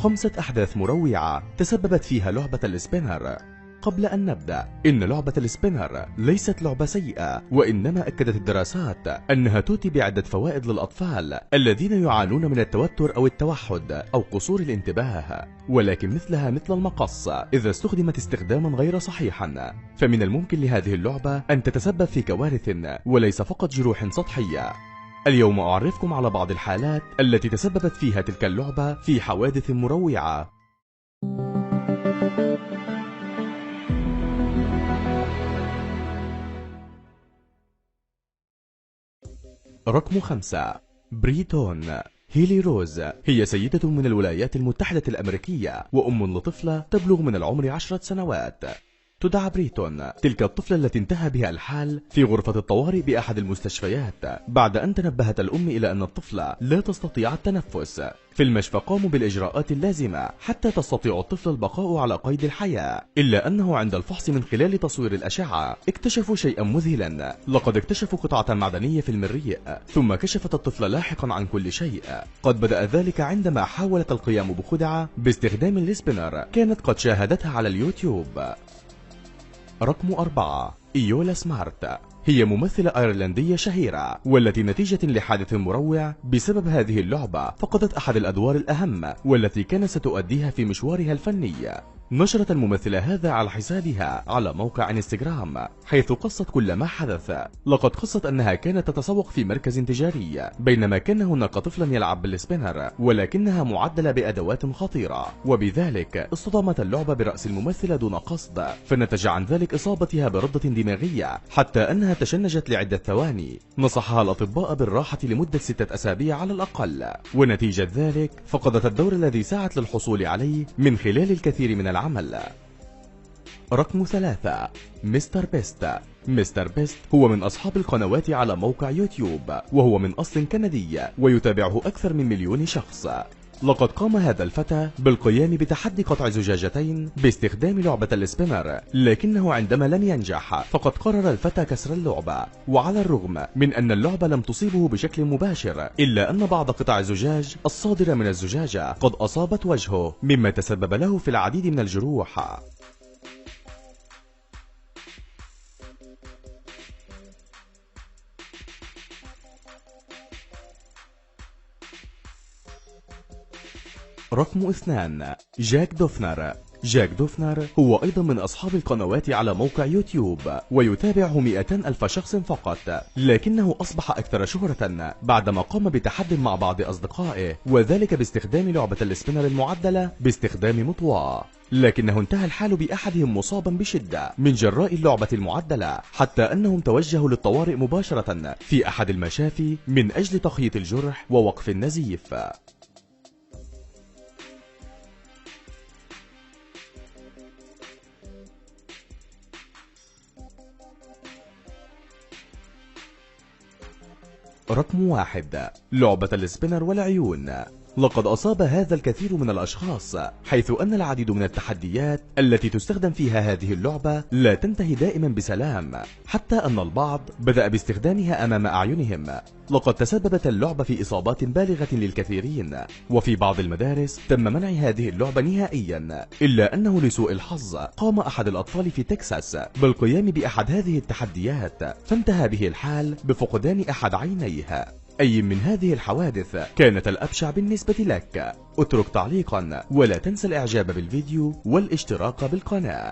5 أحداث مروعة تسببت فيها لعبة السبينر. قبل أن نبدأ، إن لعبة السبينر ليست لعبة سيئة، وإنما أكدت الدراسات أنها تؤتي بعدة فوائد للأطفال الذين يعانون من التوتر أو التوحد أو قصور الانتباه، ولكن مثلها مثل المقص إذا استخدمت استخداما غير صحيحا فمن الممكن لهذه اللعبة أن تتسبب في كوارث وليس فقط جروح سطحية. اليوم أعرفكم على بعض الحالات التي تسببت فيها تلك اللعبة في حوادث مروعة. رقم 5. بريتون. هيلي روز هي سيدة من الولايات المتحدة الأمريكية وأم لطفلة تبلغ من العمر 10 سنوات. تدعى بريتون تلك الطفلة التي انتهى بها الحال في غرفة الطوارئ بأحد المستشفيات بعد أن تنبهت الأم إلى أن الطفلة لا تستطيع التنفس. في المشفى قاموا بالإجراءات اللازمة حتى تستطيع الطفل البقاء على قيد الحياة، إلا أنه عند الفحص من خلال تصوير الأشعة اكتشفوا شيئا مذهلا. لقد اكتشفوا قطعة معدنية في المريء، ثم كشفت الطفلة لاحقا عن كل شيء. قد بدأ ذلك عندما حاولت القيام بخدعة باستخدام السبينر كانت قد شاهدتها على اليوتيوب. رقم 4. إيولا سمارت هي ممثلة أيرلندية شهيرة، والتي نتيجة لحادث مروع بسبب هذه اللعبة فقدت أحد الأدوار الأهم والتي كانت ستؤديها في مشوارها الفني. نشرت الممثلة هذا على حسابها على موقع انستغرام، حيث قصت كل ما حدث. لقد قصت أنها كانت تتسوق في مركز تجاري بينما كان هناك طفلا يلعب بالسبينر، ولكنها معدلة بأدوات خطيرة، وبذلك اصطدمت اللعبة برأس الممثلة دون قصد، فنتج عن ذلك إصابتها بردة دماغية حتى أنها تشنجت لعدة ثواني. نصحها الأطباء بالراحة لمدة 6 أسابيع على الأقل، ونتيجة ذلك فقدت الدور الذي سعت للحصول عليه من خلال الكثير من العمل. رقم 3. مستر بيست. مستر بيست هو من أصحاب القنوات على موقع يوتيوب، وهو من أصل كندي ويتابعه أكثر من 1,000,000 شخص. لقد قام هذا الفتى بالقيام بتحدي قطع زجاجتين باستخدام لعبة السبينر، لكنه عندما لم ينجح فقد قرر الفتى كسر اللعبة. وعلى الرغم من أن اللعبة لم تصيبه بشكل مباشر، إلا أن بعض قطع الزجاج الصادرة من الزجاجة قد أصابت وجهه، مما تسبب له في العديد من الجروح. رقم 2. جاك دوفنر. جاك دوفنر هو أيضا من أصحاب القنوات على موقع يوتيوب، ويتابعه 200,000 شخص فقط، لكنه أصبح أكثر شهرة بعدما قام بتحد مع بعض أصدقائه، وذلك باستخدام لعبة السبينر المعدلة باستخدام مطواة. لكنه انتهى الحال بأحدهم مصابا بشدة من جراء اللعبة المعدلة، حتى أنهم توجهوا للطوارئ مباشرة في أحد المشافي من أجل تخييط الجرح ووقف النزيف. رقم 1. لعبة السبينر والعيون. لقد أصاب هذا الكثير من الأشخاص، حيث أن العديد من التحديات التي تستخدم فيها هذه اللعبة لا تنتهي دائما بسلام، حتى أن البعض بدأ باستخدامها أمام أعينهم. لقد تسببت اللعبة في إصابات بالغة للكثيرين، وفي بعض المدارس تم منع هذه اللعبة نهائيا، إلا أنه لسوء الحظ قام أحد الأطفال في تكساس بالقيام بأحد هذه التحديات، فانتهى به الحال بفقدان أحد عينيه. أي من هذه الحوادث كانت الأبشع بالنسبة لك؟ اترك تعليقا، ولا تنسى الإعجاب بالفيديو والاشتراك بالقناة.